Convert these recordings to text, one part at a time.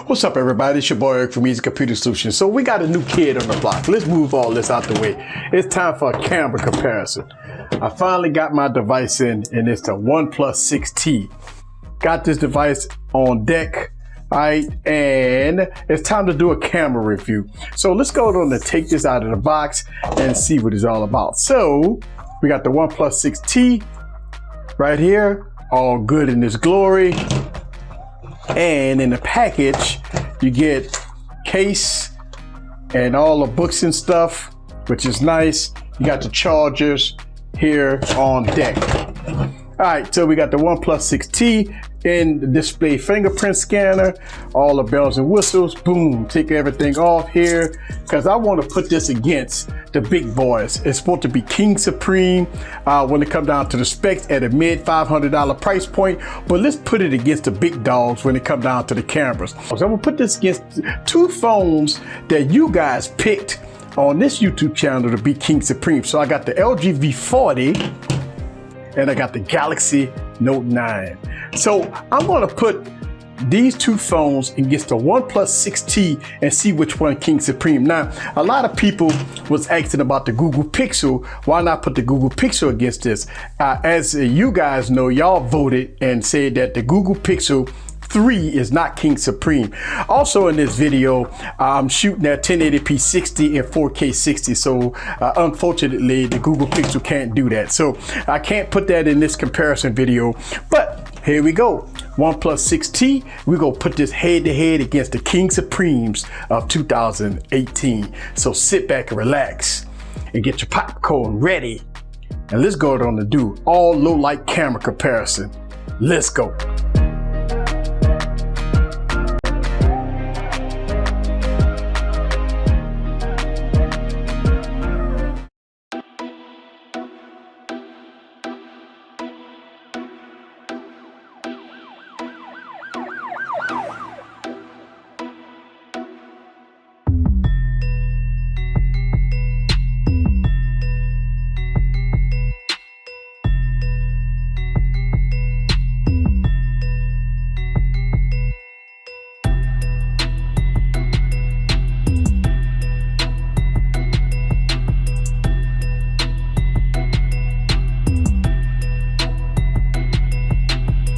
What's up, everybody? It's your boy Eric from Easy Computer Solutions. So we got a new kid on the block. Let's move all this out the way. It's time for a camera comparison. I finally got my device in, and it's the Oneplus 6T. Got this device on deck, all right, and it's time to do a camera review. So let's go on and take this out of the box and see what it's all about. So we got the Oneplus 6T right here, all good in its glory. And in the package, you get case and all the books and stuff, which is nice. You got the chargers here on deck. All right, so we got the Oneplus 6T in the display fingerprint scanner, all the bells and whistles. Boom, take everything off here because I want to put this against the big boys. It's supposed to be King Supreme when it comes down to the specs at a mid $500 price point, but let's put it against the big dogs when it comes down to the cameras. So I'm gonna put this against two phones that you guys picked on this YouTube channel to be King Supreme. So I got the LG V40 and I got the Galaxy Note 9. So I'm gonna put these two phones against the Oneplus 6T and see which one King Supreme. Now, a lot of people was asking about the Google Pixel. Why not put the Google Pixel against this? As you guys know, y'all voted and said that the Google Pixel 3 is not King Supreme. Also in this video, I'm shooting at 1080p 60 and 4K 60. So unfortunately, the Google Pixel can't do that. So I can't put that in this comparison video, but here we go. Oneplus 6T, we're gonna put this head to head against the King Supremes of 2018. So sit back and relax and get your popcorn ready. And let's go on to do all low light camera comparison. Let's go.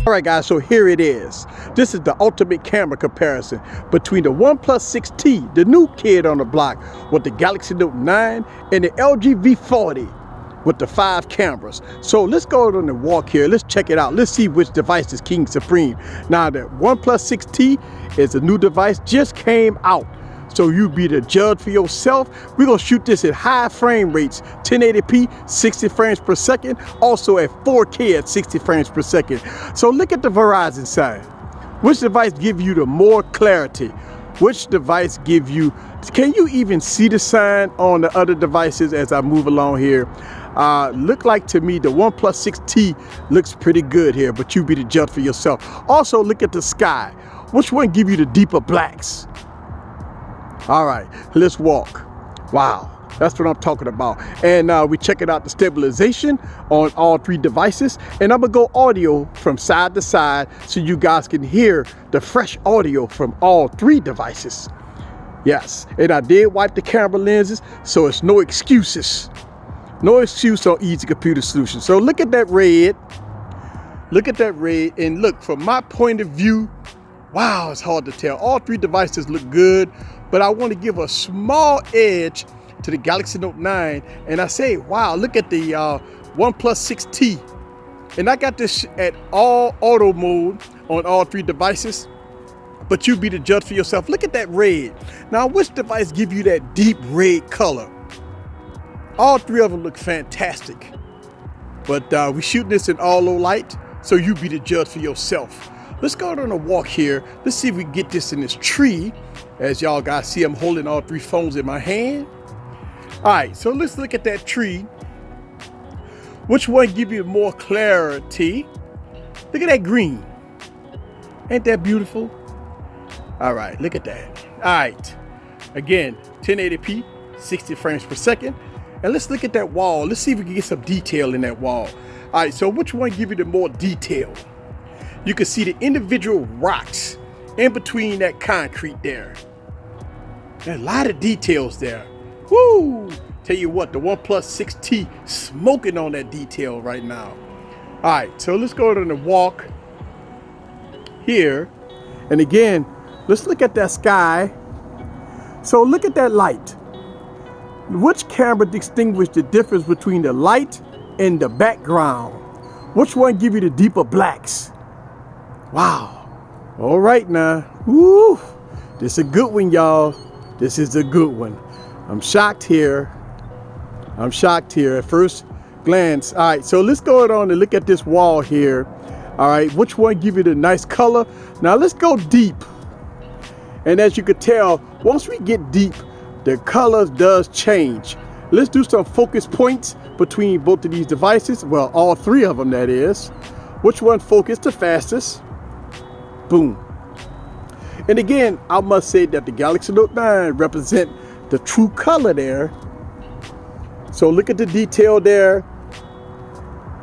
All right, guys, so here it is. This is the ultimate camera comparison between the Oneplus 6T, the new kid on the block, with the Galaxy Note 9 and the LG V40 with the 5 cameras. So let's go on the walk here. Let's check it out. Let's see which device is King Supreme. Now, the Oneplus 6T is a new device, just came out. So you be the judge for yourself. We're gonna shoot this at high frame rates, 1080p, 60 frames per second, also at 4K at 60 frames per second. So look at the Verizon side. Which device give you the more clarity? Which device give you, can you even see the sign on the other devices as I move along here? Look like to me the Oneplus 6T looks pretty good here, but you be the judge for yourself. Also look at the sky. Which one give you the deeper blacks? All right, let's walk. Wow, that's what I'm talking about. And we checking out the stabilization on all 3 devices. And I'm gonna go audio from side to side so you guys can hear the fresh audio from all 3 devices. Yes, and I did wipe the camera lenses, so it's no excuses. No excuse on Easy Computer Solutions. So look at that red. Look at that red, and look, from my point of view, wow, it's hard to tell. All 3 devices look good, but I want to give a small edge to the Galaxy Note 9. And I say, wow, look at the Oneplus 6T. And I got this at all auto mode on all 3 devices, but you be the judge for yourself. Look at that red. Now, which device give you that deep red color? All 3 of them look fantastic, but we shooting this in all low light, so you be the judge for yourself. Let's go on a walk here. Let's see if we can get this in this tree. As y'all guys see, I'm holding all 3 phones in my hand. All right, so let's look at that tree. Which one give you more clarity? Look at that green. Ain't that beautiful? All right, look at that. All right, again, 1080p, 60 frames per second. And let's look at that wall. Let's see if we can get some detail in that wall. All right, so which one give you the more detail? You can see the individual rocks in between that concrete there. There's a lot of details there. Woo! Tell you what, the OnePlus 6T smoking on that detail right now. All right, so let's go on the walk here. And again, let's look at that sky. So look at that light. Which camera distinguishes the difference between the light and the background? Which one give you the deeper blacks? Wow. All right now. Woo. This is a good one, y'all. This is a good one. I'm shocked here. I'm shocked here at first glance. All right, so let's go on and look at this wall here. All right, which one give you the nice color? Now let's go deep. And as you could tell, once we get deep, the colors does change. Let's do some focus points between both of these devices. Well, all three of them, that is. Which one focused the fastest? Boom. And again, I must say that the Galaxy Note 9 represent the true color there. So look at the detail there.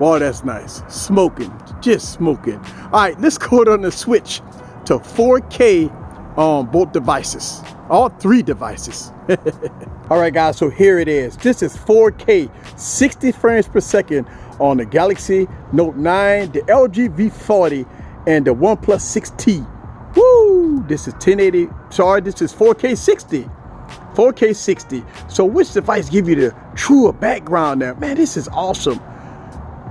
Wow, that's nice. Smoking, just smoking. All right, let's go on the switch to 4K on both devices, all three devices. All right, guys, so here it is. This is 4K, 60 frames per second on the Galaxy Note 9, the LG V40, and the OnePlus 6T. Woo! This is 1080, sorry, this is 4K 60. 4K 60. So which device give you the truer background there? Man, this is awesome.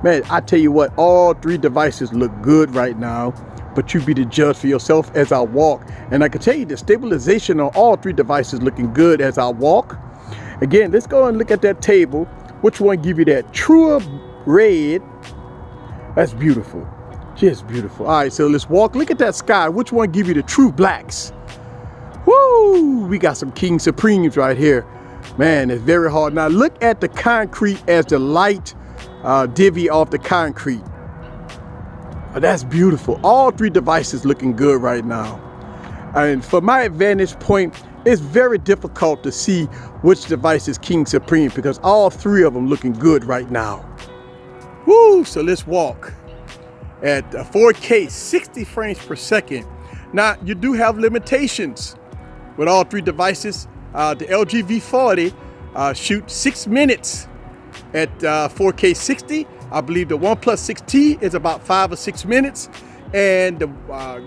Man, I tell you what, all three devices look good right now, but you be the judge for yourself as I walk. And I can tell you the stabilization on all three devices looking good as I walk. Again, let's go and look at that table. Which one give you that truer red? That's beautiful, just beautiful. All right, so let's walk. Look at that sky. Which one give you the true blacks? Woo! We got some King Supremes right here. Man, it's very hard. Now look at the concrete as the light divvy off the concrete. Oh, that's beautiful. All three devices looking good right now. And from my vantage point, it's very difficult to see which device is King Supreme because all three of them looking good right now. Woo! So let's walk at 4K 60 frames per second. Now you do have limitations with all three devices. The LG V40 shoots 6 minutes at 4K 60. I believe the OnePlus 6T is about 5 or 6 minutes, and the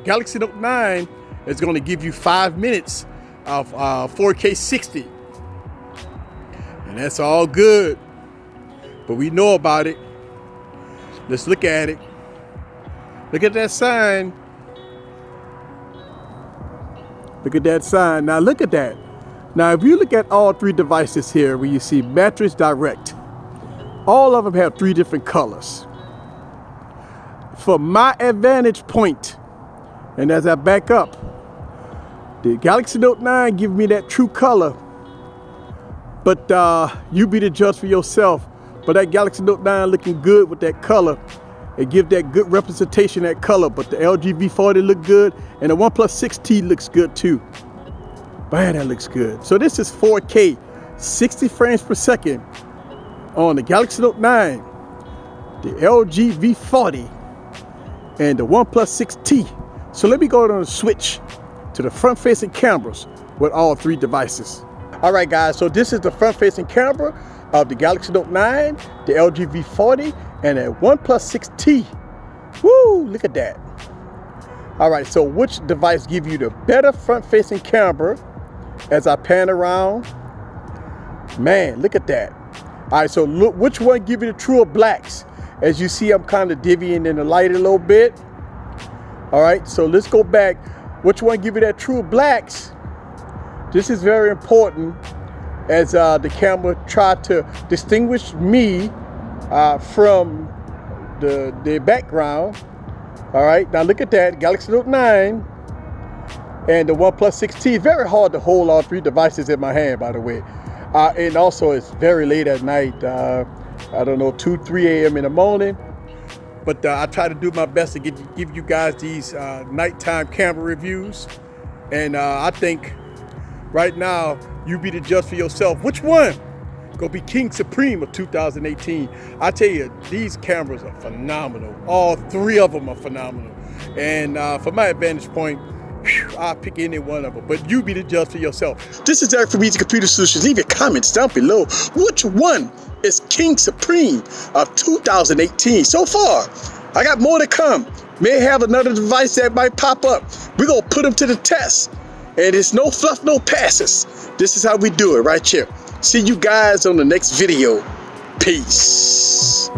Galaxy Note 9 is going to give you 5 minutes of 4K 60. And that's all good, but we know about it. Let's look at it. Look at that sign. Look at that sign. Now look at that. Now if you look at all three devices here, where you see Mattress Direct, all of them have three different colors. From my vantage point, and as I back up, the Galaxy Note 9 gives me that true color, but you be the judge for yourself. But that Galaxy Note 9 looking good with that color. It gives that good representation, that color, but the LG V40 look good, and the OnePlus 6T looks good too. Man, that looks good. So this is 4K, 60 frames per second on the Galaxy Note 9, the LG V40, and the OnePlus 6T. So let me go on and switch to the front-facing cameras with all three devices. All right, guys, so this is the front-facing camera of the Galaxy Note 9, the LG V40, and a OnePlus 6T. Woo, look at that. All right, so which device give you the better front-facing camera as I pan around? Man, look at that. All right, so look, which one give you the truer blacks? As you see, I'm kind of divvying in the light a little bit. All right, so let's go back. Which one give you that truer blacks? This is very important as the camera tried to distinguish me from the background. All right, now look at that, Galaxy Note 9 and the OnePlus 6T. Very hard to hold all three devices in my hand, by the way. And also it's very late at night, I don't know, 2, 3 a.m. in the morning. But I try to do my best to give you guys these nighttime camera reviews. And I think right now, you be the judge for yourself. Which one gonna be King Supreme of 2018? I tell you, these cameras are phenomenal. All three of them are phenomenal. And from my vantage point, I'll pick any one of them, but you be the judge for yourself. This is Eric from Easy Computer Solutions. Leave your comments down below. Which one is King Supreme of 2018 so far? I got more to come. May have another device that might pop up. We're gonna put them to the test. And it's no fluff, no passes. This is how we do it right here. See you guys on the next video. Peace.